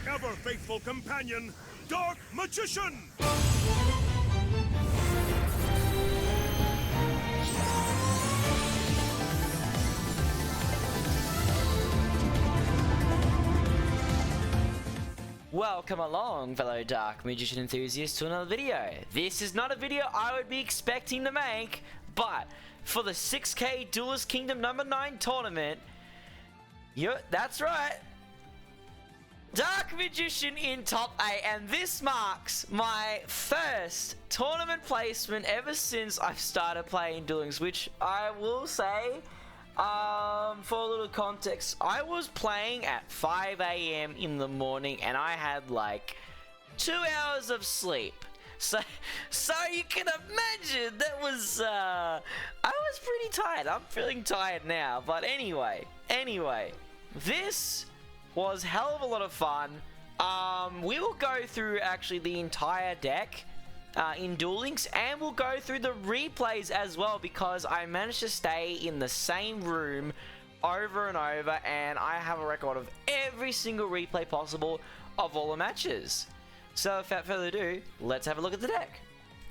ever-faithful companion, Dark Magician! Welcome along, fellow Dark Magician enthusiasts, to another video. This is not a video I would be expecting to make, but for the 6K Duelist Kingdom No. 9 tournament, that's right, Dark Magician in top 8, and this marks my first tournament placement ever since I've started playing Duel Links, which I will say, for a little context, I was playing at 5 AM in the morning and I had like 2 hours of sleep. So you can imagine that was, I was pretty tired. I'm feeling tired now, but anyway, this was hell of a lot of fun. We will go through actually the entire deck in Duel Links, and we'll go through the replays as well, because I managed to stay in the same room over and over, and I have a record of every single replay possible of all the matches. So without further ado, let's have a look at the deck.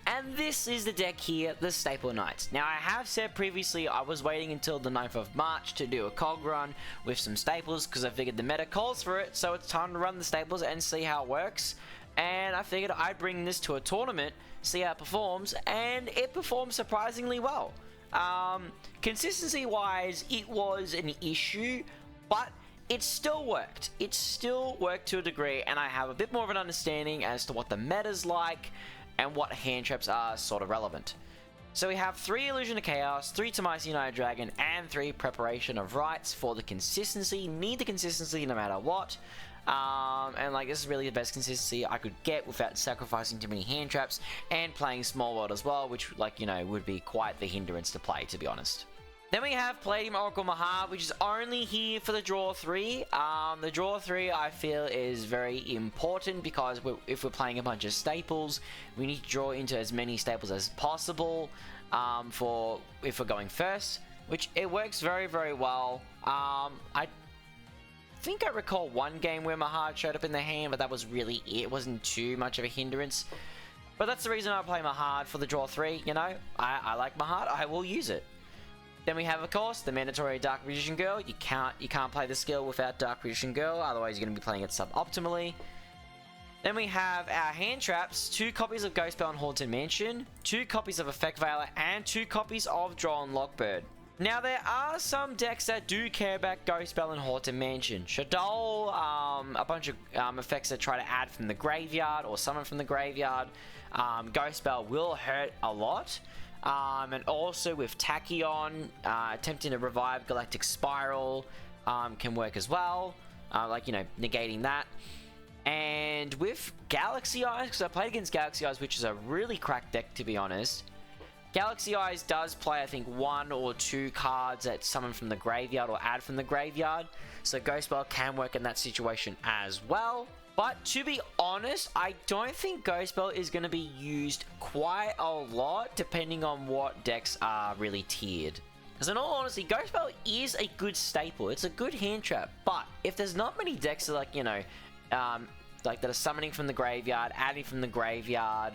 And this is the deck here, the Staple Knights. Now, I have said previously I was waiting until the 9th of March to do a cog run with some staples, because I figured the meta calls for it, so it's time to run the staples and see how it works. And I figured I'd bring this to a tournament, see how it performs, and it performed surprisingly well. Consistency wise, it was an issue, but it still worked. It still worked to a degree, and I have a bit more of an understanding as to what the meta's like and what hand traps are sort of relevant. So we have 3 Illusion of Chaos, 3 Tamice United Dragon, and 3 Preparation of Rites for the consistency. Need the consistency no matter what. And like, this is really the best consistency I could get without sacrificing too many hand traps and playing Small World as well, which, like, you know, would be quite the hindrance to play, to be honest. Then we have Palladium Oracle Mahar, which is only here for the draw 3. The draw 3 I feel is very important, because if we're playing a bunch of staples, we need to draw into as many staples as possible for if we're going first, which it works very, very well. I think I recall one game where Mahar showed up in the hand, but that was really it. It wasn't too much of a hindrance. But that's the reason I play Mahar for the draw 3, you know. I like Mahar, I will use it. Then we have, of course, the mandatory Dark Magician Girl. You can't play the skill without Dark Magician Girl, otherwise you're going to be playing it suboptimally. Then we have our hand traps, 2 copies of Ghost Bell and Haunted Mansion, 2 copies of Effect Veiler, and 2 copies of Draw and Lockbird. Now, there are some decks that do care about Ghost Bell and Haunted Mansion. Shadow, a bunch of effects that try to add from the graveyard or summon from the graveyard. Ghost Bell will hurt a lot. And also with Tachyon, attempting to revive Galactic Spiral can work as well. Like, you know, negating that. And with Galaxy Eyes, because I played against Galaxy Eyes, which is a really cracked deck, to be honest. Galaxy Eyes does play, I think, 1 or 2 cards that summon from the graveyard or add from the graveyard. So Ghost Bell can work in that situation as well. But to be honest, I don't think Ghost Bell is going to be used quite a lot, depending on what decks are really tiered. Because in all honesty, Ghost Bell is a good staple. It's a good hand trap. But if there's not many decks that, like, you know, like that are summoning from the graveyard, adding from the graveyard,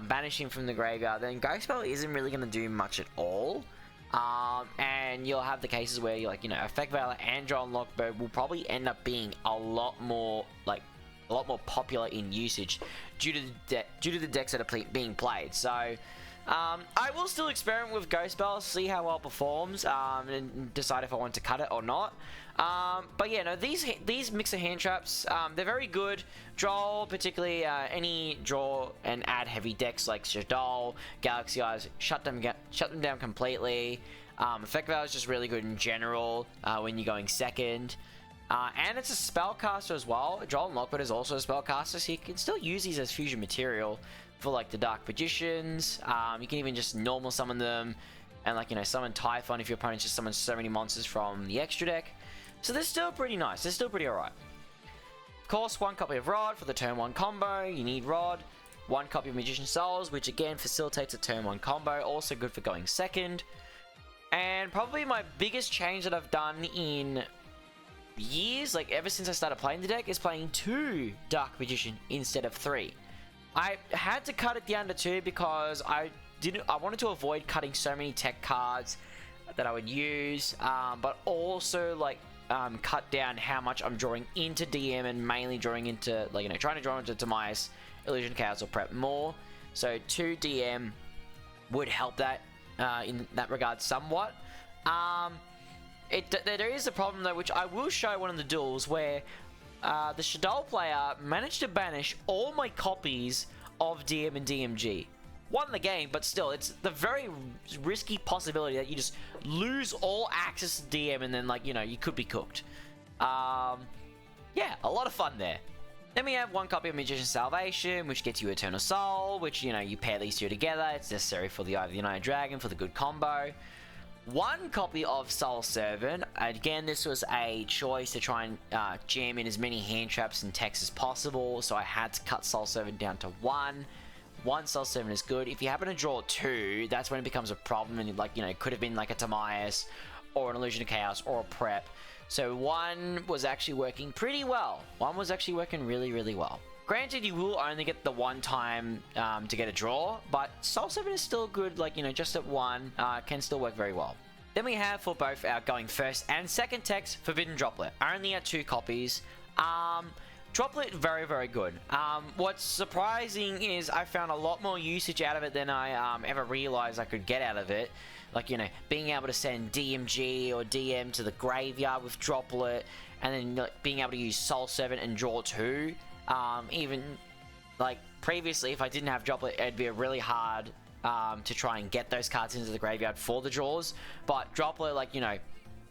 banishing from the graveyard, then Ghost Bell isn't really going to do much at all. And you'll have the cases where, like, you know, Effect Veiler and Draw and Lockbird will probably end up being a lot more popular in usage due to the decks that are being played. So I will still experiment with Ghost Bell, see how well it performs, and decide if I want to cut it or not. But yeah, no, these mixer hand traps, they're very good. Draw, particularly any draw and add heavy decks like Shadow, Galaxy Eyes, shut them down completely. Effect Veiler is just really good in general when you're going second. And it's a spellcaster as well. Joel Lockwood is also a spellcaster, so you can still use these as fusion material for, like, the Dark Magicians. You can even just normal summon them, and, like, you know, summon Typhon if your opponent just summons so many monsters from the extra deck. So they're still pretty nice. They're still pretty alright. Of course, 1 copy of Rod for the turn 1 combo. You need Rod. 1 copy of Magician Souls, which again facilitates a turn 1 combo. Also good for going second. And probably my biggest change that I've done in years, like ever since I started playing the deck, is playing 2 Dark Magician instead of 3. I had to cut it down to 2 because I wanted to avoid cutting so many tech cards that I would use, but also like cut down how much I'm drawing into DM and mainly drawing into, like, you know, trying to draw into Demise, Illusion Chaos, or Prep more. So 2 DM would help that in that regard somewhat. There is a problem though, which I will show one of the duels, where the Shaddoll player managed to banish all my copies of DM and DMG. Won the game, but still, it's the very risky possibility that you just lose all access to DM and then, like, you know, you could be cooked. Yeah, a lot of fun there. Then we have 1 copy of Magician's Salvation, which gets you Eternal Soul, which, you know, you pair these 2 together. It's necessary for the Eye of the United Dragon for the good combo. 1 copy of Soul Servant. Again, this was a choice to try and jam in as many hand traps and techs as possible, so I had to cut Soul Servant down to 1. 1 Soul Servant is good. If you happen to draw 2, that's when it becomes a problem, and, like, you know, it could have been like a Demise or an Illusion of Chaos or a Prep. So 1 was actually working pretty well. 1 was actually working really, really well. Granted, you will only get the 1 time to get a draw, but Soul Servant is still good, like, you know, just at 1, can still work very well. Then we have, for both our going first and second text, Forbidden Droplet. Only at 2 copies. Droplet, very, very good. What's surprising is I found a lot more usage out of it than I ever realized I could get out of it. Like, you know, being able to send DMG or DM to the graveyard with Droplet, and then, like, being able to use Soul Servant and draw 2. Even, like, previously, if I didn't have Droplet, it'd be really hard to try and get those cards into the graveyard for the draws. But Droplet, like, you know,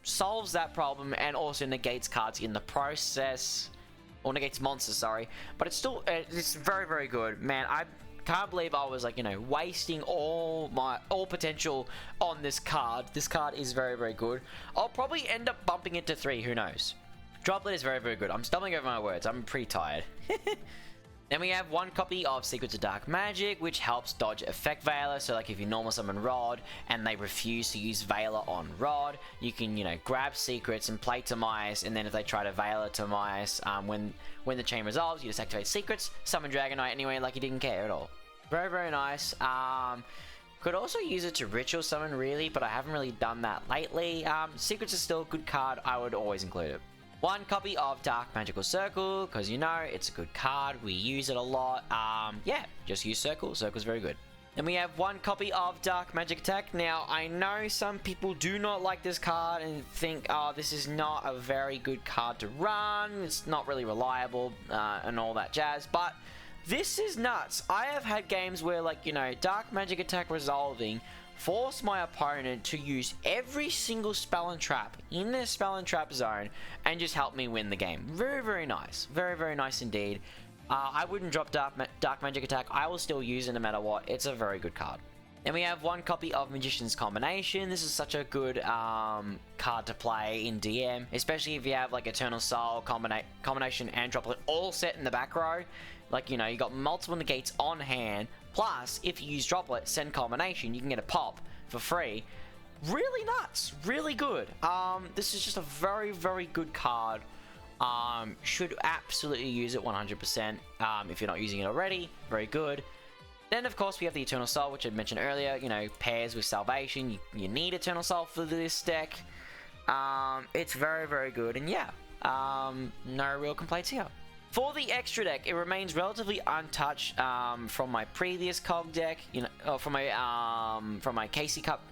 solves that problem and also negates cards in the process. Or negates monsters, sorry. But it's still, it's very, very good. Man, I can't believe I was, like, you know, wasting all potential on this card. This card is very, very good. I'll probably end up bumping it to 3, who knows. Droplet is very, very good. I'm stumbling over my words. I'm pretty tired. Then we have 1 copy of Secrets of Dark Magic, which helps dodge Effect Veiler. So, like, if you normal summon Rod and they refuse to use Veiler on Rod, you can, you know, grab Secrets and play Demise, and then if they try to Veiler Demise, when the chain resolves, you just activate Secrets, summon Dragonite anyway, like you didn't care at all. Very, very nice. Could also use it to Ritual Summon, really, but I haven't really done that lately. Secrets is still a good card. I would always include it. 1 copy of Dark Magical Circle, because, you know, it's a good card. We use it a lot. Yeah, just use Circle. Circle's very good. Then we have 1 copy of Dark Magic Attack. Now, I know some people do not like this card and think, oh, this is not a very good card to run. It's not really reliable and all that jazz, but this is nuts. I have had games where, like, you know, Dark Magic Attack resolving force my opponent to use every single spell and trap in their spell and trap zone and just help me win the game. Very, very nice. Very, very nice indeed. I wouldn't drop Dark Magic Attack. I will still use it no matter what. It's a very good card. Then we have 1 copy of Magician's Combination. This is such a good card to play in DM, especially if you have, like, Eternal Soul, Combination, and Droplet all set in the back row. Like, you know, you got multiple negates on hand. Plus, if you use Droplet, send Combination, you can get a pop for free. Really nuts. Really good. This is just a very, very good card. Should absolutely use it 100%. If you're not using it already, very good. Then, of course, we have the Eternal Soul, which I mentioned earlier. You know, pairs with Salvation. You need Eternal Soul for this deck. It's very, very good. And yeah, no real complaints here. For the extra deck, it remains relatively untouched from my previous COG deck, you know, from my KC Cup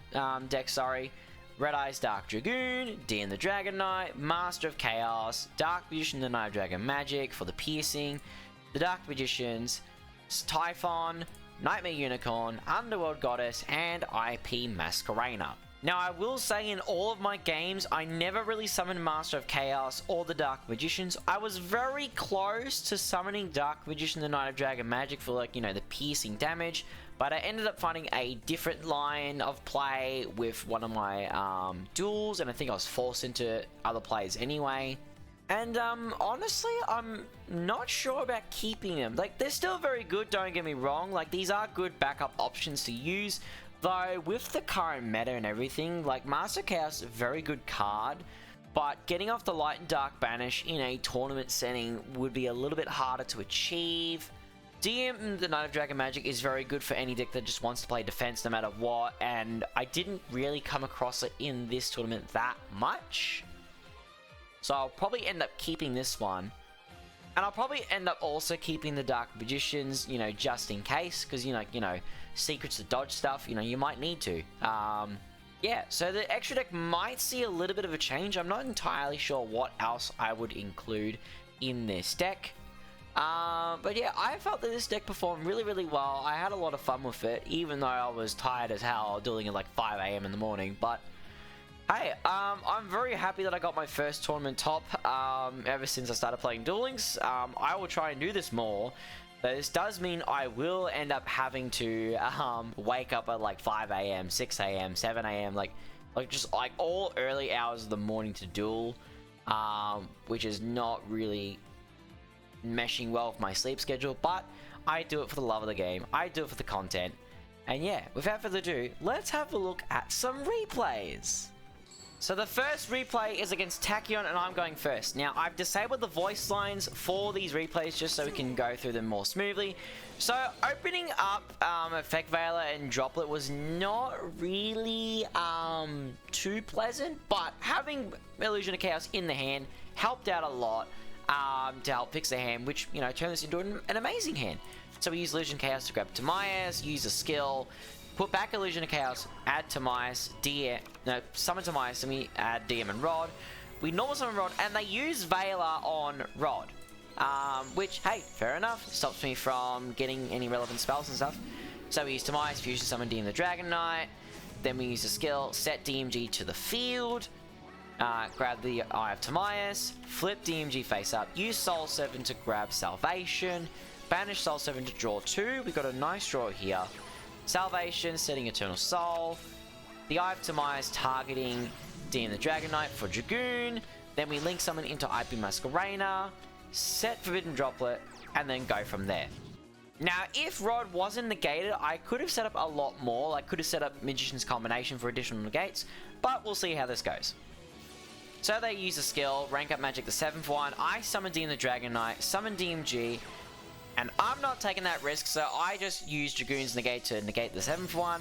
deck, sorry. Red Eyes Dark Dragoon, Dian the Dragon Knight, Master of Chaos, Dark Magician the Night of Dragon Magic for the piercing, the Dark Magicians, Typhon, Nightmare Unicorn, Underworld Goddess, and IP Masquerader. Now, I will say in all of my games, I never really summoned Master of Chaos or the Dark Magicians. I was very close to summoning Dark Magician the Night of Dragon Magic for, like, you know, the piercing damage, but I ended up finding a different line of play with one of my duels, and I think I was forced into other plays anyway. And honestly, I'm not sure about keeping them. Like, they're still very good, don't get me wrong. Like, these are good backup options to use. Though, with the current meta and everything, like, Master Chaos, very good card. but getting off the Light and Dark Banish in a tournament setting would be a little bit harder to achieve. DM, the Knight of Dragon Magic, is very good for any deck that just wants to play defense no matter what, and I didn't really come across it in this tournament that much. So I'll probably end up keeping this one. And I'll probably end up also keeping the Dark Magicians, you know, just in case, because, you know, secrets to dodge stuff, you know, you might need to. Yeah, so the extra deck might see a little bit of a change. I'm not entirely sure what else I would include in this deck. But yeah, I felt that this deck performed really, really well. I had a lot of fun with it, even though I was tired as hell dueling at like 5 AM in the morning. But hey, I'm very happy that I got my first tournament top ever since I started playing Duel Links. I will try and do this more. But this does mean I will end up having to wake up at like 5 AM, 6 AM, 7 AM, like just like all early hours of the morning to duel, which is not really meshing well with my sleep schedule, but I do it for the love of the game. I do it for the content. And yeah, without further ado, let's have a look at some replays. So the first replay is against Tachyon, and I'm going first. Now, I've disabled the voice lines for these replays just so we can go through them more smoothly. So opening up Effect Veiler and Droplet was not really too pleasant, but having Illusion of Chaos in the hand helped out a lot to help fix the hand, which, you know, turned this into an amazing hand. So we use Illusion of Chaos to grab Timaeus, use a skill, put back Illusion of Chaos, add Timaeus, summon Timaeus, and we add DM and Rod. We normal summon Rod, and they use Veiler on Rod. Which, hey, fair enough. Stops me from getting any relevant spells and stuff. So we use Timaeus, Fusion Summon DM the Dragon Knight. Then we use a skill, set DMG to the field. Grab the Eye of Timaeus, flip DMG face up, use Soul Servant to grab Salvation, banish Soul Servant to draw 2. We got a nice draw here. Salvation, setting Eternal Soul, the Eye of Timaeus targeting DM the Dragon Knight for Dragoon. Then we link summon into IP Masquerena, set Forbidden Droplet, and then go from there. Now, if Rod wasn't negated, I could have set up a lot more. I could have set up Magician's Combination for additional negates, but we'll see how this goes. So they use a skill, rank up magic the 7th one. I summon DM the Dragon Knight, summon DMG, and I'm not taking that risk, so I just use Dragoon's negate to negate the 7th one.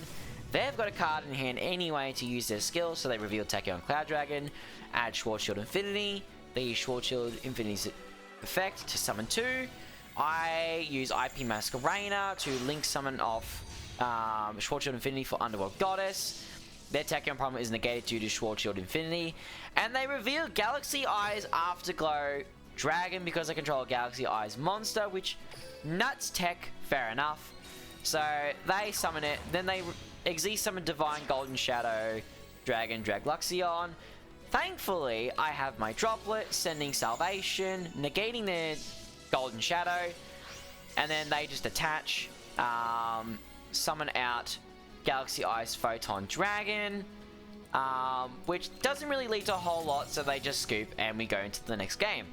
They've got a card in hand anyway to use their skill, so they reveal Tachyon Cloud Dragon, add Schwarzschild Infinity. They use Schwarzschild Infinity's effect to summon 2. I use IP Masquerena to link summon off Schwarzschild Infinity for Underworld Goddess. Their Tachyon Primal is negated due to Schwarzschild Infinity. And they reveal Galaxy Eyes Afterglow Dragon because they control a Galaxy Eyes monster, which nuts tech, fair enough. So they summon it, then they Xyz summon Divine Golden Shadow Dragon Dragluxion. Thankfully, I have my Droplet, sending Salvation, negating their Golden Shadow, and then they just attach, summon out Galaxy Eyes Photon Dragon, which doesn't really lead to a whole lot, so they just scoop and we go into the next game.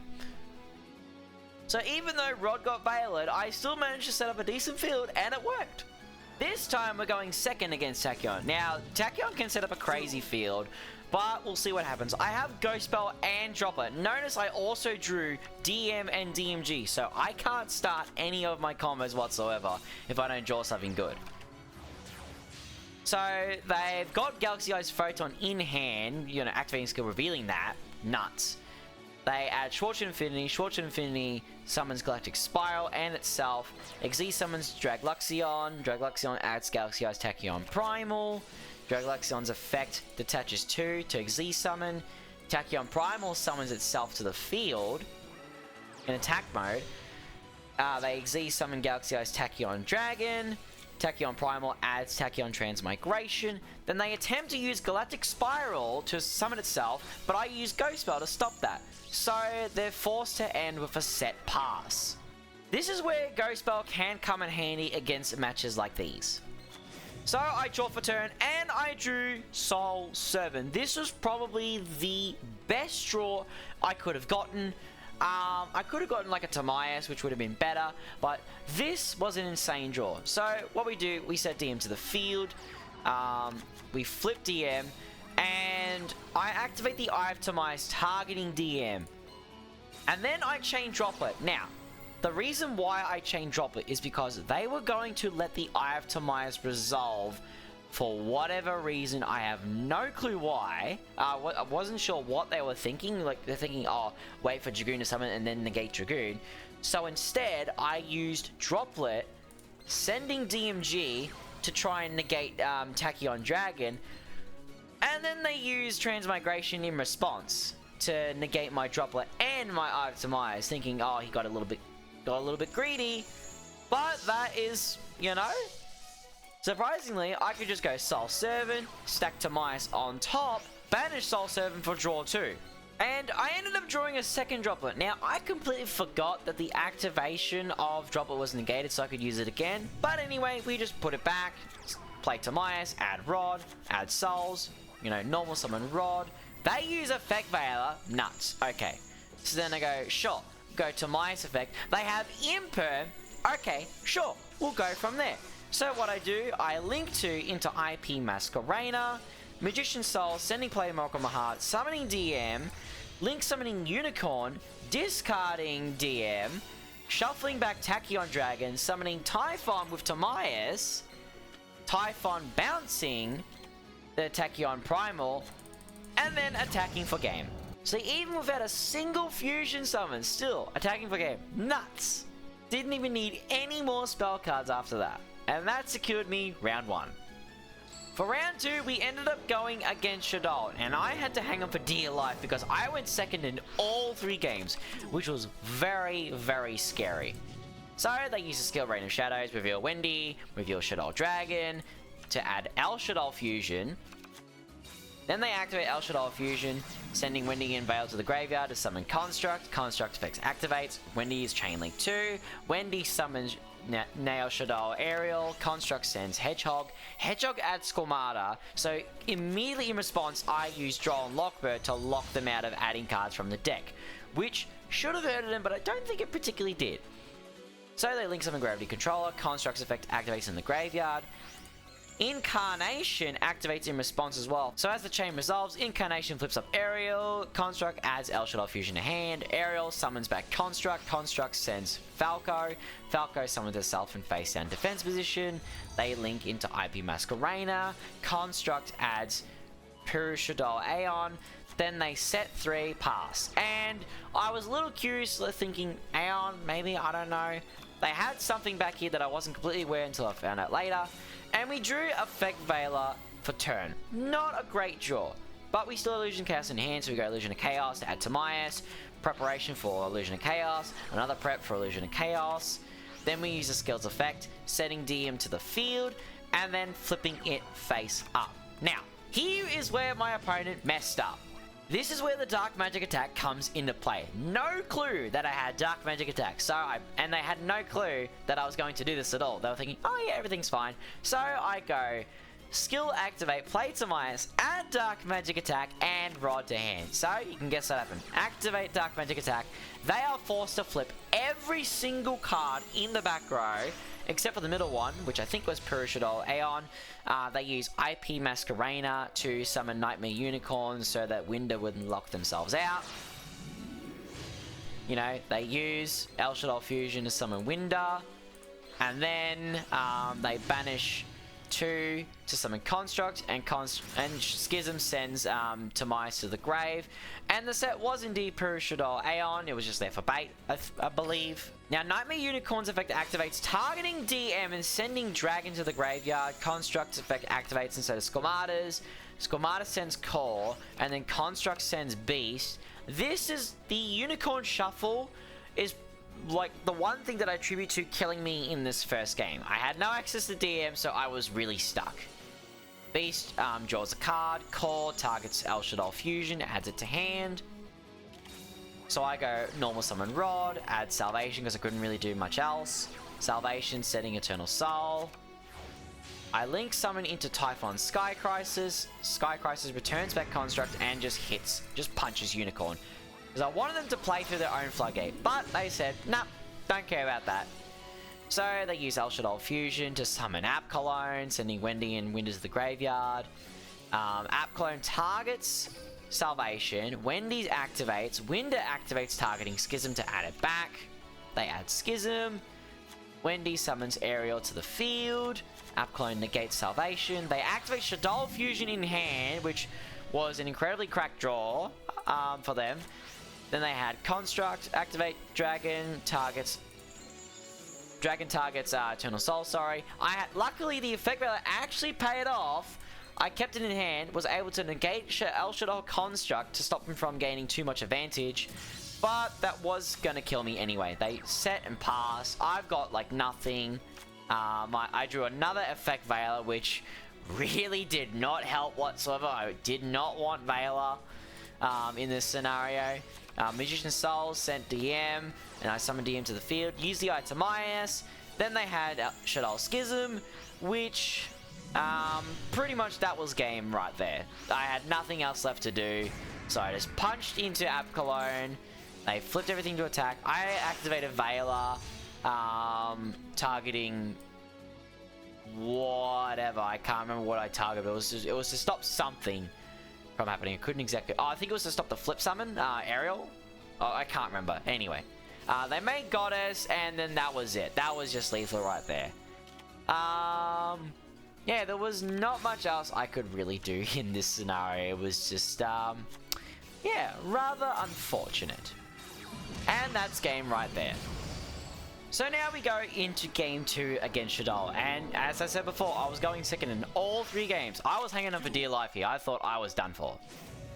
So even though Rod got Veilered, I still managed to set up a decent field and it worked. This time we're going second against Tachyon. Now, Tachyon can set up a crazy field, but we'll see what happens. I have Ghost Spell and Droplet. Notice I also drew DM and DMG, so I can't start any of my combos whatsoever if I don't draw something good. So they've got Galaxy Eyes Photon in hand, you know, activating skill, revealing that. Nuts. They add Schwarzschild Infinity summons Galactic Spiral and itself. Xyz summons Dragluxion. Dragluxion adds Galaxy Eyes Tachyon Primal. Dragluxion's effect detaches 2 to Xyz summon. Tachyon Primal summons itself to the field in attack mode. They Xyz summon Galaxy Eyes Tachyon Dragon. Tachyon Primal adds Tachyon Transmigration. Then they attempt to use Galactic Spiral to summon itself, but I use Ghost Spell to stop that. So they're forced to end with a set pass. This is where Ghost Spell can come in handy against matches like these. So I draw for turn and I drew Soul Servant. This was probably the best draw I could have gotten. I could have gotten like a Timaeus, which would have been better, but this was an insane draw. So what we do, we set DM to the field, we flip DM, and and I activate the Eye of Demise targeting DM. And then I chain Droplet. Now, the reason why I chain Droplet is because they were going to let the Eye of Demise resolve for whatever reason. I have no clue why. I wasn't sure what they were thinking. Like, they're thinking, oh, wait for Dragoon to summon and then negate Dragoon. So instead, I used Droplet, sending DMG to try and negate Tachyon Dragon. And then they used Transmigration in response to negate my Droplet and my Eye of Demise, thinking, oh, he got a little bit greedy. But that is, you know, surprisingly, I could just go Soul Servant, stack Demise on top, banish Soul Servant for draw 2. And I ended up drawing a second Droplet. Now, I completely forgot that the activation of Droplet was negated, so I could use it again. But anyway, we just put it back, play Demise, add Rod, add Souls, you know, normal summon Rod. They use Effect Veiler, nuts. Okay, so then I go, sure, go to Demise effect. They have Imperm, okay, sure, we'll go from there. So what I do, I link to into IP Masquerena, Magician Soul, sending player Malcolm Heart, summoning DM, link summoning Unicorn, discarding DM, shuffling back Tachyon Dragon, summoning Typhon with Demise, Typhon bouncing the Tachyon Primal, and then attacking for game. So even without a single fusion summon, still attacking for game. Nuts! Didn't even need any more spell cards after that. And that secured me round 1. For round 2, we ended up going against Shaddoll, and I had to hang on for dear life because I went second in all 3 games, which was very, very scary. So they used a skill Rain of Shadows, reveal Wendy, reveal Shaddoll Dragon, to add El Shaddoll Fusion. Then they activate El Shaddoll Fusion, sending Wendy and Veil to the graveyard to summon Construct. Construct effects activates. Wendy is Chain Link 2. Wendy summons Nail Shaddoll Aerial. Construct sends Hedgehog. Hedgehog adds Squamata. So immediately in response, I use Droll and Lockbird to lock them out of adding cards from the deck, which should have hurted them, but I don't think it particularly did. So they link summon Gravity Controller. Construct's effect activates in the graveyard. Incarnation activates in response as well. So as the chain resolves, Incarnation flips up Aerial, Construct adds El Shaddoll Fusion to hand, Aerial summons back Construct, Construct sends Falco, Falco summons herself in face down defense position, they link into IP Masquerena, Construct adds Puru Shaddoll Aeon, then they set 3, pass. And I was a little curious, thinking, Aeon, maybe, I don't know. They had something back here that I wasn't completely aware until I found out later. And we drew Effect Veiler for turn. Not a great draw, but we still have Illusion Chaos in hand, so we go Illusion of Chaos to add Timaeus, preparation for Illusion of Chaos, another prep for Illusion of Chaos. Then we use the skill's effect, setting DM to the field, and then flipping it face up. Now, here is where my opponent messed up. This is where the Dark Magic attack comes into play. No clue that I had Dark Magic attack. And they had no clue that I was going to do this at all. They were thinking, oh yeah, everything's fine. So I go, skill activate, play Timaeus, add Dark Magic attack, and Rod to hand. So you can guess what happened. Activate Dark Magic attack. They are forced to flip every single card in the back row, except for the middle one, which I think was Puru Shaddoll Aeon. They use IP Masquerena to summon Nightmare Unicorns so that Winder wouldn't lock themselves out. You know, they use El Shaddoll Fusion to summon Winder. And then they banish 2 to summon Construct, and Schism sends Timaeus to the grave. And the set was indeed Puru Shaddoll Aeon, it was just there for bait, I believe. Now, Nightmare Unicorn's effect activates, targeting DM and sending Dragon to the graveyard. Construct's effect activates instead of Squamata's. Squamata sends Core, and then Construct sends Beast. This is the Unicorn Shuffle, is like the one thing that I attribute to killing me in this first game. I had no access to DM, so I was really stuck. Beast draws a card, Core targets El Shaddoll Fusion, adds it to hand. So I go normal summon Rod, add Salvation because I couldn't really do much else. Salvation setting Eternal Soul. I link summon into Typhon Sky Crisis. Sky Crisis returns back Construct and just hits, just punches Unicorn. Because I wanted them to play through their own Floodgate, but they said, nah, don't care about that. So they use El Shaddoll Fusion to summon App Cologne, sending Wendy and Winder to the graveyard. App clone targets Salvation. Wendy's activates. Winder activates targeting Schism to add it back. They add Schism. Wendy summons Aerial to the field. App clone negates Salvation. They activate Shadow Fusion in hand, which was an incredibly cracked draw for them. Then they had Construct, activate Dragon targets Eternal Soul, sorry. Luckily the effect value actually paid off. I kept it in hand, was able to negate El Shaddai Construct to stop him from gaining too much advantage. But that was gonna kill me anyway. They set and pass. I've got like nothing. I drew another effect Veiler, which really did not help whatsoever. I did not want Veiler in this scenario. Magician's Soul sent DM, and I summoned DM to the field. Used the Itemias. Then they had Shadow Schism, which pretty much that was game right there. I had nothing else left to do, so I just punched into App Cologne. They flipped everything to attack. I activated Veiler, targeting whatever. I can't remember what I targeted. It was to stop something from happening. I couldn't exactly. Oh, I think it was to stop the flip summon, Aerial. Oh, I can't remember. Anyway, they made Goddess, and then that was it. That was just lethal right there. Yeah, there was not much else I could really do in this scenario. It was just, yeah, rather unfortunate. And that's game right there. So now we go into game 2 against Shadow, and as I said before, I was going second in all 3 games. I was hanging on for dear life here. I thought I was done for.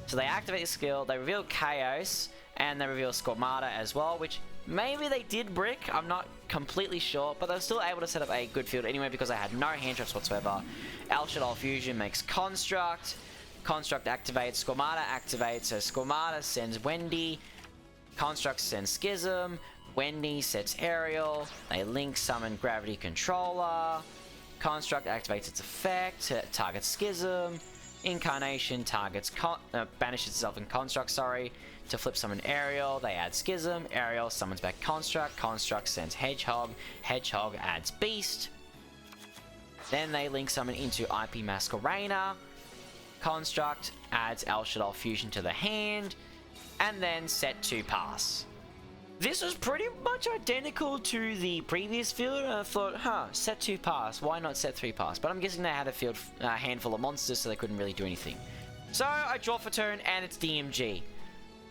So they activate the skill, they reveal Chaos, and they reveal Squamata as well, which maybe they did brick, I'm not completely sure, but they were still able to set up a good field anyway because I had no hand traps whatsoever. El Shaddai Fusion makes Construct, Construct activates, Squamata activates, so Squamata sends Wendy, Construct sends Schism, Wendy sets Aerial, they link summon Gravity Controller, Construct activates its effect, targets Schism, Incarnation targets, banishes itself in Construct, sorry, to flip summon Aerial, they add Schism, Aerial summons back Construct, Construct sends Hedgehog, Hedgehog adds Beast, then they link summon into IP Masquerena, Construct adds El Shaddai Fusion to the hand, and then set to pass. This was pretty much identical to the previous field, and I thought, set 2 pass, why not set 3 pass? But I'm guessing they had a handful of monsters, so they couldn't really do anything. So I draw for turn, and it's DMG.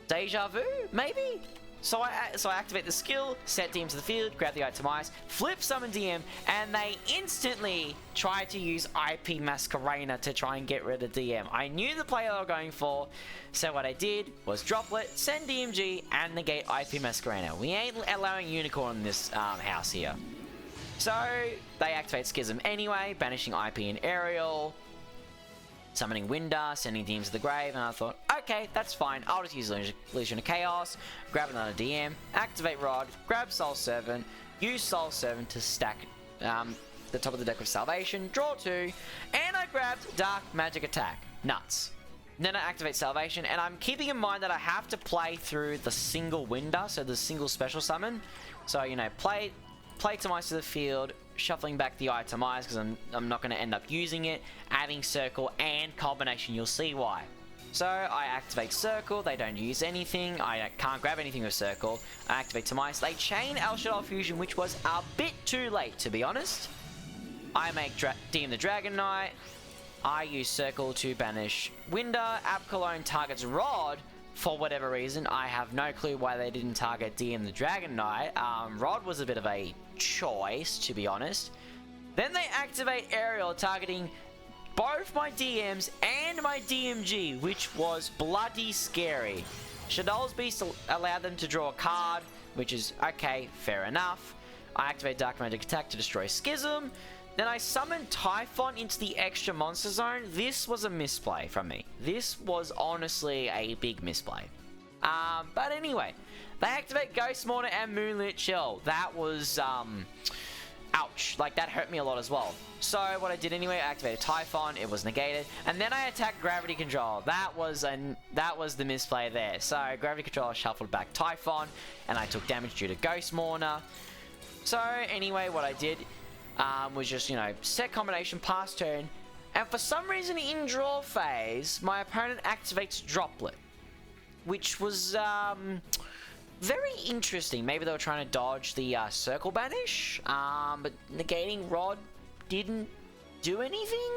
Deja vu, maybe? So I activate the skill, set DM to the field, grab the item ice, flip summon DM, and they instantly try to use IP Masquerena to try and get rid of DM. I knew the play they were going for, so what I did was droplet, send DMG, and negate IP Masquerena. We ain't allowing Unicorn in this house here. So they activate Schism anyway, banishing IP and Aerial, summoning Winder, sending DMs to the grave, and I thought, okay, that's fine. I'll just use Legion of Chaos, grab another DM, activate Rod, grab Soul Servant, use Soul Servant to stack the top of the deck with Salvation, draw 2, and I grabbed Dark Magic Attack. Nuts. Then I activate Salvation, and I'm keeping in mind that I have to play through the single Winder, so the single special summon. So, you know, play Itemize to the field, shuffling back the Itemize because I'm not going to end up using it, adding Circle and Combination, you'll see why. So I activate Circle, they don't use anything, I can't grab anything with Circle, I activate Itemize, they chain El Shaddai Fusion, which was a bit too late to be honest. I make DM the Dragon Knight, I use Circle to banish Winder, App Cologne targets Rod. For whatever reason, I have no clue why they didn't target DM the Dragon Knight. Rod was a bit of a choice, to be honest. Then they activate Aerial, targeting both my DMs and my DMG, which was bloody scary. Shadow's Beast allowed them to draw a card, which is okay, fair enough. I activate Dark Magic Attack to destroy Schism. Then I summoned Typhon into the extra monster zone. This was a misplay from me. This was honestly a big misplay. But anyway, they activate Ghost Mourner and Moonlit Chill. That was, ouch. Like, that hurt me a lot as well. So, what I did anyway, I activated Typhon. It was negated. And then I attacked Gravity Control. That was the misplay there. So, Gravity Control shuffled back Typhon, and I took damage due to Ghost Mourner. So, anyway, what I did was just, you know, set combination, pass turn, And for some reason in draw phase, my opponent activates Droplet, which was very interesting. Maybe they were trying to dodge the Circle Banish, but negating Rod didn't do anything,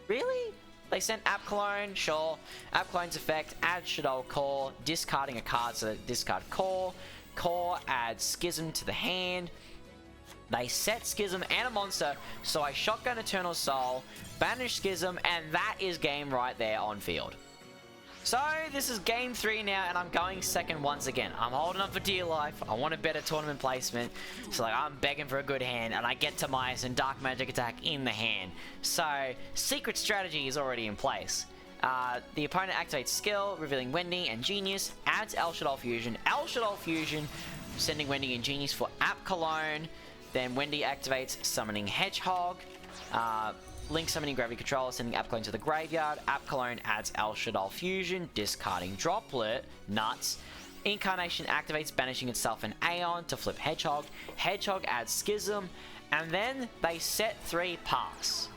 really? They sent App Clone, sure. App Clone's effect, add Shadow Core, discarding a card, so discard Core. Core adds Schism to the hand. They set Schism and a monster, so I shotgun Eternal Soul, banish Schism, and that is game right there on field. So this is game 3 now, and I'm going second once again. I'm holding up for dear life. I want a better tournament placement, so like I'm begging for a good hand, and I get Timaeus and Dark Magic Attack in the hand. So secret strategy is already in place. The opponent activates skill, revealing Wendy and Genius, adds El Shaddai Fusion. El Shaddai Fusion, sending Wendy and Genius for App Cologne. Then Wendy activates Summoning Hedgehog. Link Summoning Gravity Control, sending App Cologne to the graveyard. App Cologne adds El Shaddai Fusion, discarding Droplet. Nuts. Incarnation activates, banishing itself and Aeon to flip Hedgehog. Hedgehog adds Schism. And then they set 3 pass.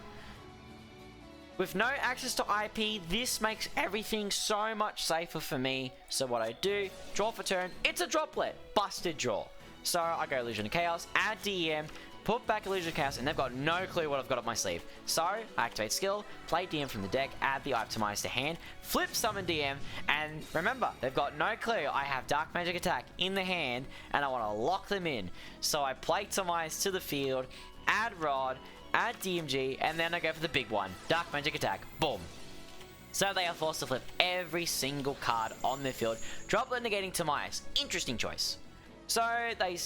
With no access to IP, this makes everything so much safer for me. So what I do, draw for turn, it's a Droplet. Busted draw. So I go Illusion of Chaos, add DM, put back Illusion of Chaos, and they've got no clue what I've got up my sleeve. So I activate skill, play DM from the deck, add the item Timaeus to hand, flip summon DM, and remember, they've got no clue I have Dark Magic Attack in the hand, and I want to lock them in. So I play Timaeus to the field, add Rod, add DMG, and then I go for the big one, Dark Magic Attack, boom. So they are forced to flip every single card on their field, Droplet negating Timaeus. Interesting choice. So they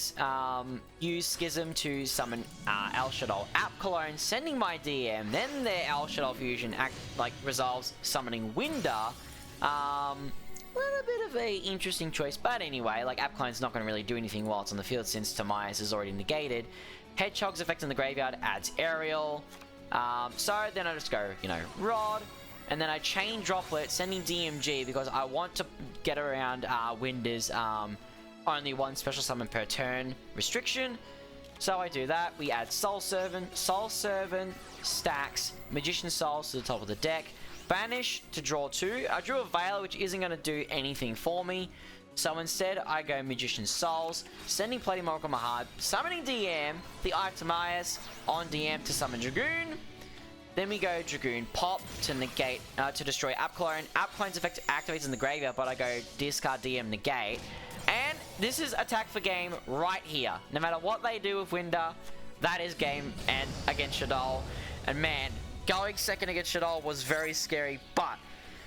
use Schism to summon El Shaddai App Cologne, sending my DM. Then their El Shaddai Fusion resolves, summoning Winder. Little bit of a interesting choice, but anyway, like App Clone's not going to really do anything while it's on the field since Timaeus is already negated. Hedgehog's effect in the graveyard adds Aerial. So then I just go, Rod. And then I chain Droplet, sending DMG because I want to get around Winder's only 1 special summon per turn restriction. So I do that. We add Soul Servant. Soul Servant stacks Magician Souls to the top of the deck. Banish to draw 2. I drew a Veiler, which isn't going to do anything for me. So instead, I go Magician Souls, sending Plating Oracle Mahad, summoning DM, the Eye of Timaeus on DM to summon Dragoon. Then we go Dragoon Pop to negate, to destroy App Clone. App Clone's effect activates in the graveyard, but I go discard DM negate. And this is attack for game right here. No matter what they do with Winder, that is game and against Shaddai. And man, going second against Shaddai was very scary, but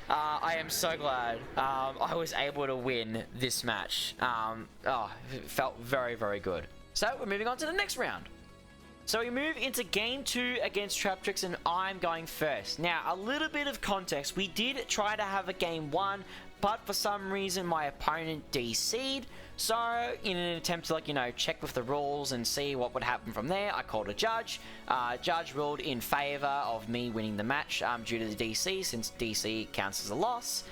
I am so glad I was able to win this match. It felt very, very good. So we're moving on to the next round. So we move into game 2 against Traptrix, and I'm going first. Now, a little bit of context. We did try to have a game 1, but for some reason my opponent DC'd. So in an attempt to check with the rules and see what would happen from there, I called a judge. Judge ruled in favor of me winning the match due to the DC, since DC counts as a loss.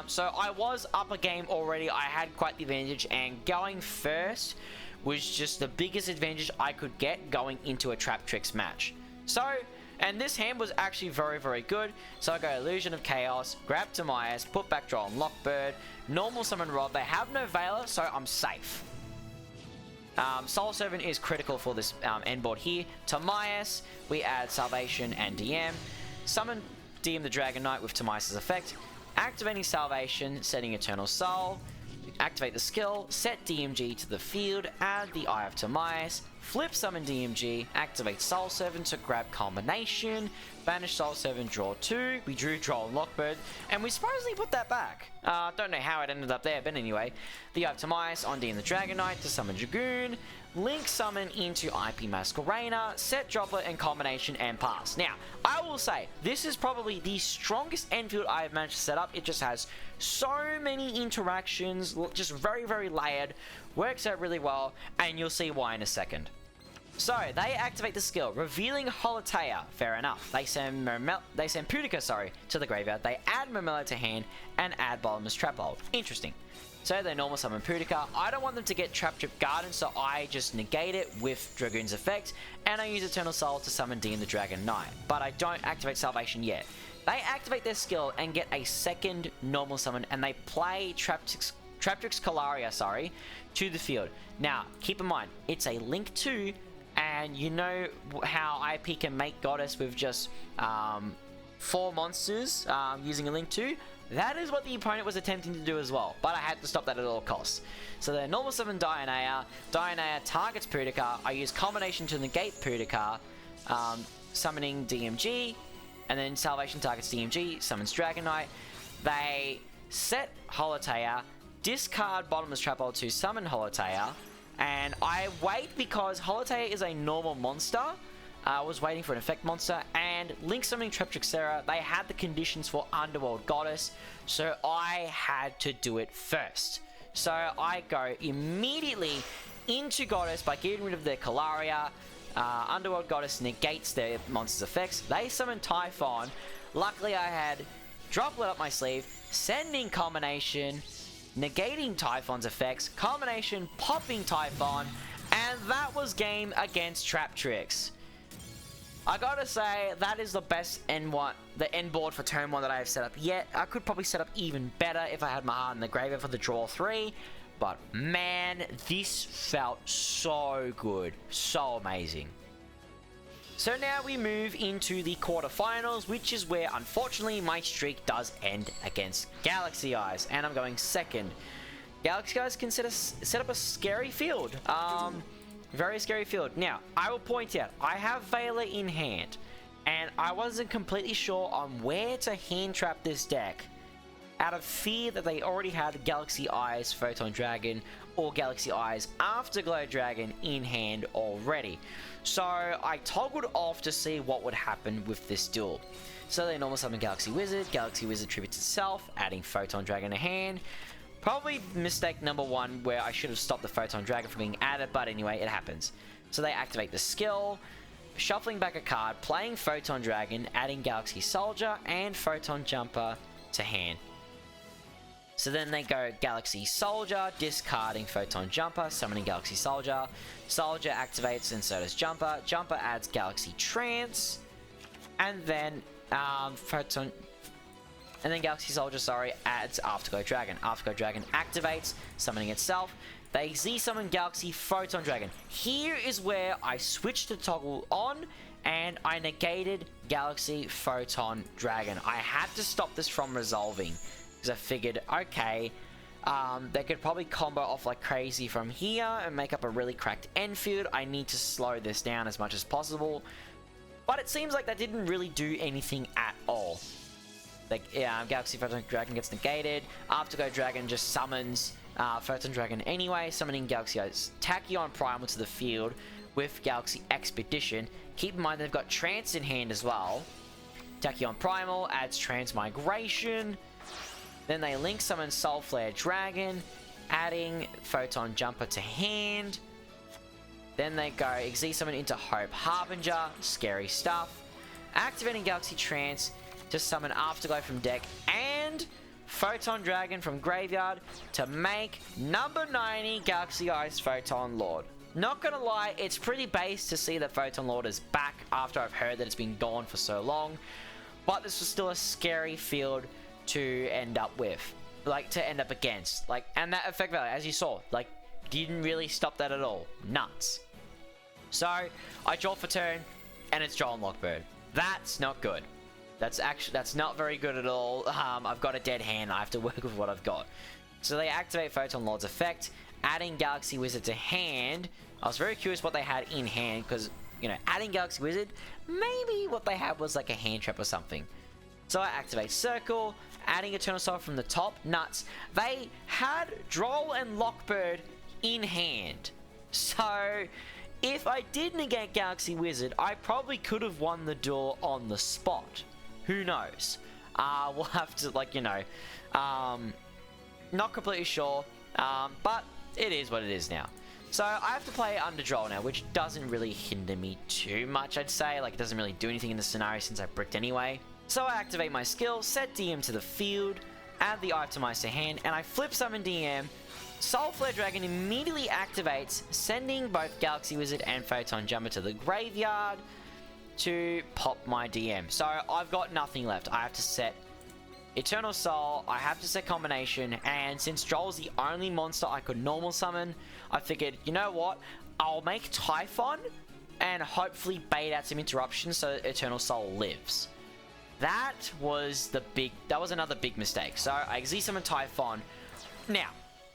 So I was up a game already. I had quite the advantage, and going first was just the biggest advantage I could get going into a Traptrix match. So, and this hand was actually very, very good. So I go Illusion of Chaos, grab Timaeus, put back draw on Lockbird, normal summon Rod. They have no Veiler, so I'm safe. Soul Servant is critical for this end board here. Timaeus, we add Salvation and DM. Summon DM the Dragon Knight with Timaeus' effect. Activating Salvation, setting Eternal Soul. Activate the skill, set DMG to the field, add the Eye of Timaeus, flip summon DMG, activate Soul Servant to grab Culmination, banish Soul Servant, draw 2, we drew draw on Lockbird, and we supposedly put that back. Don't know how it ended up there, but anyway. The Eye of Timaeus on DM the Dragon Knight to summon Dragoon, link summon into IP Masquerader, set Droplet and Culmination, and pass. Now, I will say, this is probably the strongest end field I have managed to set up. It just has so many interactions, just very, very layered, works out really well, and you'll see why in a second. So, they activate the skill, revealing Holotea, fair enough. They send Pudica, to the graveyard, they add Mermello to hand, and add Bottomless Traphold. Interesting. So they normal summon Pudica. I don't want them to get Trap Trip Garden, so I just negate it with Dragoon's effect, and I use Eternal Soul to summon Dean the Dragon Knight. But I don't activate Salvation yet. They activate their skill and get a second normal summon, and they play Traptrix Kalaria, to the field. Now, keep in mind, it's a Link 2, and you know how IP can make Goddess with just 4 monsters using a Link 2? That is what the opponent was attempting to do as well, but I had to stop that at all costs. So they normal summon Dionea. Dionea targets Pudica. I use Combination to negate Pudica, summoning DMG, and then Salvation targets DMG, summons Dragon Knight. They set Holotea, discard Bottomless Trap Hole to summon Holotea, and I wait because Holotea is a normal monster. I was waiting for an effect monster, and Link summoning Traptrixera, they had the conditions for Underworld Goddess, so I had to do it first. So I go immediately into Goddess by getting rid of their Kalaria. Underworld Goddess negates their monster's effects. They summon Typhon. Luckily I had Droplet up my sleeve, sending Combination, negating Typhon's effects, Combination popping Typhon, and that was game against Traptrix. I gotta say, that is the best end board for turn 1 that I have set up yet. I could probably set up even better if I had my heart in the graveyard for the draw 3. But man, this felt so good. So amazing. So now we move into the quarterfinals, which is where, unfortunately, my streak does end against Galaxy Eyes. And I'm going second. Galaxy Eyes can set up a scary field. Very scary field. Now, I will point out, I have Veiler in hand, and I wasn't completely sure on where to hand trap this deck, out of fear that they already had Galaxy Eyes Photon Dragon or Galaxy Eyes Afterglow Dragon in hand already. So I toggled off to see what would happen with this duel. So they normal summon Galaxy Wizard tributes itself, adding Photon Dragon to hand. Probably mistake number 1 where I should have stopped the Photon Dragon from being added, but anyway, it happens. So they activate the skill, shuffling back a card, playing Photon Dragon, adding Galaxy Soldier and Photon Jumper to hand. So then they go Galaxy Soldier, discarding Photon Jumper, summoning Galaxy Soldier. Soldier activates and so does Jumper. Jumper adds Galaxy Trance, and then Galaxy Soldier, adds Afterglow Dragon. Afterglow Dragon activates, summoning itself. They Z-summon Galaxy Photon Dragon. Here is where I switched the toggle on, and I negated Galaxy Photon Dragon. I had to stop this from resolving, because I figured, okay, they could probably combo off like crazy from here and make up a really cracked end field. I need to slow this down as much as possible. But it seems like that didn't really do anything at all. Galaxy Photon Dragon gets negated. Afterglow Dragon just summons Photon Dragon anyway, summoning Galaxy Eyes Tachyon Primal to the field with Galaxy Expedition. Keep in mind they've got Trance in hand as well. Tachyon Primal adds Transmigration. Then they link summon Soulflare Dragon, adding Photon Jumper to hand. Then they go Z-summon into Hope Harbinger, scary stuff. Activating Galaxy Trance to summon Afterglow from deck and Photon Dragon from graveyard to make number 90 Galaxy Eyes Photon Lord. Not gonna lie, it's pretty base to see that Photon Lord is back after I've heard that it's been gone for so long, but this was still a scary field to end up with, to end up against, and that effect value, as you saw, didn't really stop that at all. Nuts. So I draw for turn, and it's Joel and Lockbird. That's not good. That's not very good at all. I've got a dead hand. I have to work with what I've got. So they activate Photon Lord's effect, adding Galaxy Wizard to hand. I was very curious what they had in hand, because, adding Galaxy Wizard, maybe what they had was like a hand trap or something. So I activate Circle, adding Eternal Soul from the top. Nuts. They had Droll and Lockbird in hand. So if I did negate Galaxy Wizard, I probably could have won the duel on the spot. Who knows? We'll have to, not completely sure, but it is what it is now. So I have to play under Droll now, which doesn't really hinder me too much, I'd say. It doesn't really do anything in the scenario since I bricked anyway. So I activate my skill, set DM to the field, add the itemize to hand, and I flip summon DM. Soul Flare Dragon immediately activates, sending both Galaxy Wizard and Photon Jumper to the graveyard to pop my DM. So I've got nothing left. I have to set Eternal Soul, I have to set Combination, and since Droll's the only monster I could normal summon, I figured, you know what, I'll make Typhon and hopefully bait out some interruptions so that Eternal Soul lives. That was another big mistake. So I Xyz summon Typhon. Now,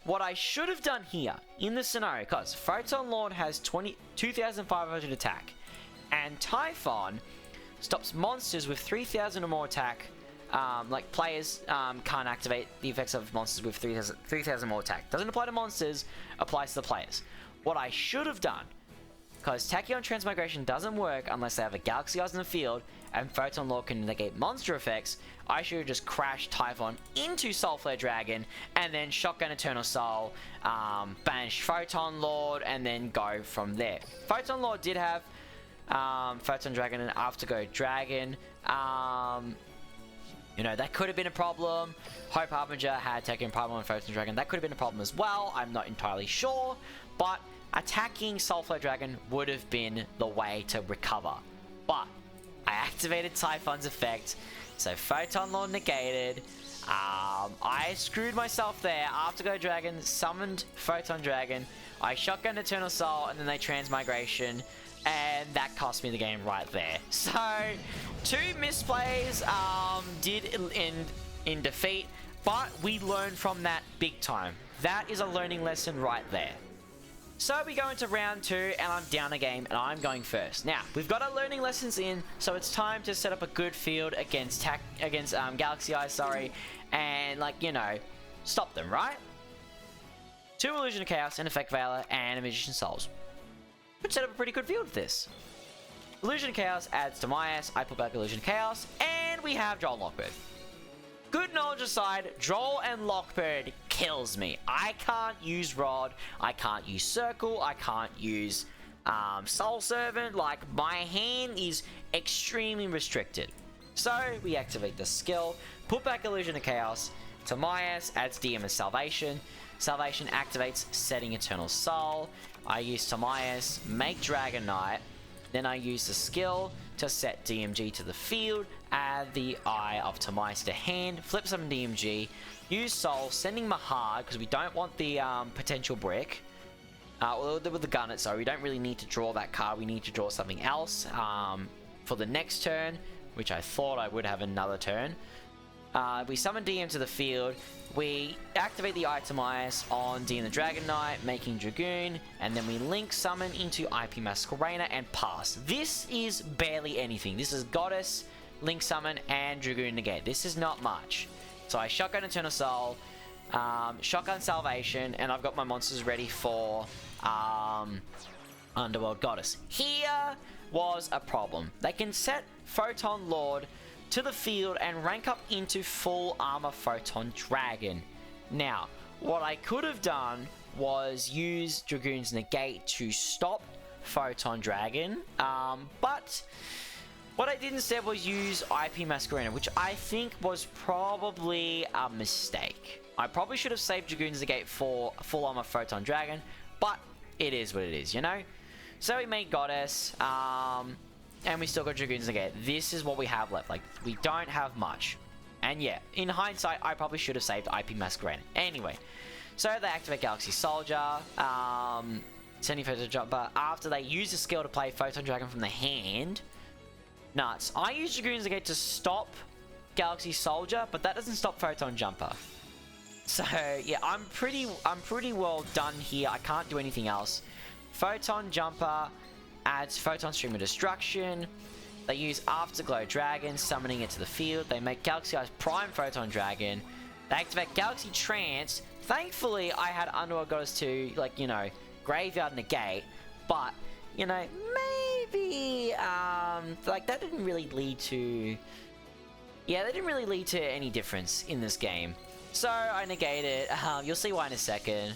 what I should have done here in this scenario, because Photon Lord has 2,500 attack, and Typhon stops monsters with 3,000 or more attack. Like players can't activate the effects of monsters with 3,000 more attack. Doesn't apply to monsters, applies to the players. What I should have done, because Tachyon Transmigration doesn't work unless they have a Galaxy Eyes in the field, and Photon Lord can negate monster effects, I should have just crashed Typhon into Soul Flare Dragon, and then Shotgun Eternal Soul, banish Photon Lord, and then go from there. Photon Lord did have Photon Dragon and Afterglow Dragon. You know, that could have been a problem. Hope Harbinger had taken problem on Photon Dragon. That could have been a problem as well. I'm not entirely sure. But attacking Soul Flare Dragon would have been the way to recover. But I activated Typhon's effect. So Photon Lord negated. I screwed myself there. Afterglow Dragon summoned Photon Dragon. I shotgun Eternal Soul and then they Transmigration. And that cost me the game right there. So, 2 misplays did end in defeat, but we learned from that big time. That is a learning lesson right there. So we go into round 2, and I'm down a game, and I'm going first. Now, we've got our learning lessons in, so it's time to set up a good field against Galaxy Eyes, sorry, and, like, you know, stop them, right? 2 Illusion of Chaos, an Effect Veiler, and a Magician's Souls. Could set up a pretty good field with this. Illusion of Chaos adds to my ass, I put back Illusion of Chaos, and we have Droll and Lockbird. Good knowledge aside, Droll and Lockbird kills me. I can't use Rod, I can't use Circle, I can't use Soul Servant, like my hand is extremely restricted. So we activate the skill, put back Illusion of Chaos, to my ass adds DM and Salvation. Salvation activates setting Eternal Soul. I use Tamias, make Dragon Knight, then I use the skill to set DMG to the field, add the Eye of Tamias to hand, flip some DMG, use Soul, sending Mahad, because we don't want the potential brick, with the Gunnet, so we don't really need to draw that card, we need to draw something else for the next turn, which I thought I would have another turn. We summon DM to the field, we activate the Itemize on DM the Dragon Knight, making Dragoon, and then we link summon into IP Masquerader and pass. This is barely anything. This is Goddess, link summon, and Dragoon negate. This is not much. So I shotgun Eternal Soul, shotgun Salvation, and I've got my monsters ready for Underworld Goddess. Here was a problem. They can set Photon Lord to the field and rank up into full armor Photon Dragon. Now, what I could have done was use Dragoon's Negate to stop Photon Dragon, but what I did instead was use IP Masquerader, which I think was probably a mistake. I probably should have saved Dragoon's Negate for full armor Photon Dragon, but it is what it is, you know? So we made Goddess, and we still got Dragoon's Negate. This is what we have left. Like, we don't have much. And yeah, in hindsight, I probably should have saved IP Masquerader. Anyway, so they activate Galaxy Soldier, sending Photon Jumper. After they use the skill to play Photon Dragon from the hand, nuts. I use Dragoon's Negate to stop Galaxy Soldier, but that doesn't stop Photon Jumper. So yeah, I'm pretty well done here. I can't do anything else. Photon Jumper adds Photon Stream of Destruction. They use Afterglow Dragon, summoning it to the field. They make Galaxy Eyes Prime Photon Dragon. They activate Galaxy Trance. Thankfully, I had Underworld Goddess to, like, you know, Graveyard Negate. But, you know, maybe, like, that didn't really lead to... Yeah, that didn't really lead to any difference in this game. So, I negate it. You'll see why in a second.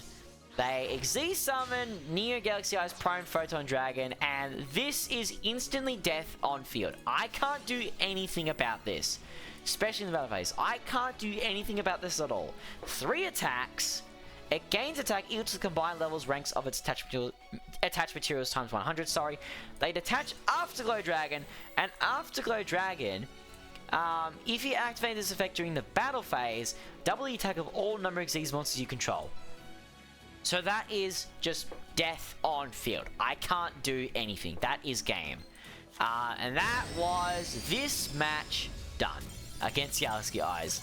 They Xyz summon Neo Galaxy Eyes Prime Photon Dragon, and this is instantly death on field. I can't do anything about this. especially in the battle phase. I can't do anything about this at all. 3 attacks. It gains attack equal to the combined levels ranks of its attached materials times 100, sorry. They detach Afterglow Dragon, and Afterglow Dragon, if you activate this effect during the battle phase, double the attack of all number of Xyz monsters you control. So that is just death on field. I can't do anything. That is game. And that was this match done against Galaxy Eyes.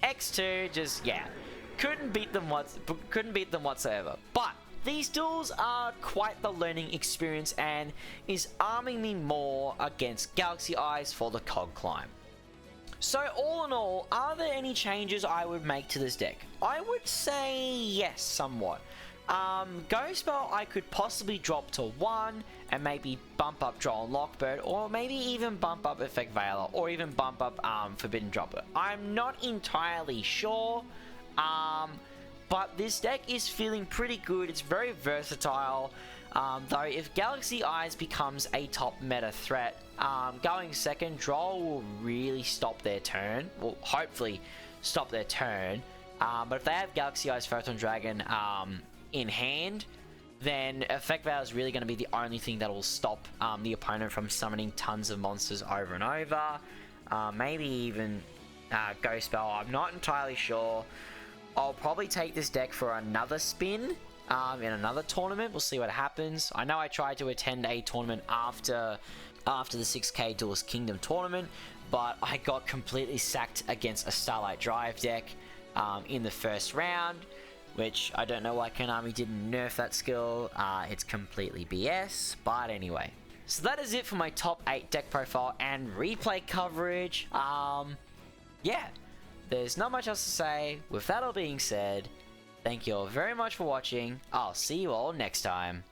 X2 just, yeah, couldn't beat them whatsoever. But these duels are quite the learning experience and is arming me more against Galaxy Eyes for the COG climb. So all in all, are there any changes I would make to this deck? I would say yes, somewhat. Ghost Bell I could possibly drop to 1 and maybe bump up Droll and Lockbird, or maybe even bump up Effect Veiler, or even bump up Forbidden Dropper. I'm not entirely sure, but this deck is feeling pretty good. It's very versatile. Though if Galaxy Eyes becomes a top meta threat, going second, Droll will really stop their turn. Well, hopefully stop their turn. But if they have Galaxy Eyes Photon Dragon in hand, then Effect Veil is really going to be the only thing that will stop the opponent from summoning tons of monsters over and over. Maybe even Ghost Bell. I'm not entirely sure. I'll probably take this deck for another spin in another tournament. We'll see what happens. I know I tried to attend a tournament after the 6K Duelist Kingdom tournament, but I got completely sacked against a Starlight Drive deck in the first round, which I don't know why Konami didn't nerf that skill. It's completely BS, but anyway. So that is it for my top 8 deck profile and replay coverage. Yeah, there's not much else to say. With that all being said, thank you all very much for watching. I'll see you all next time.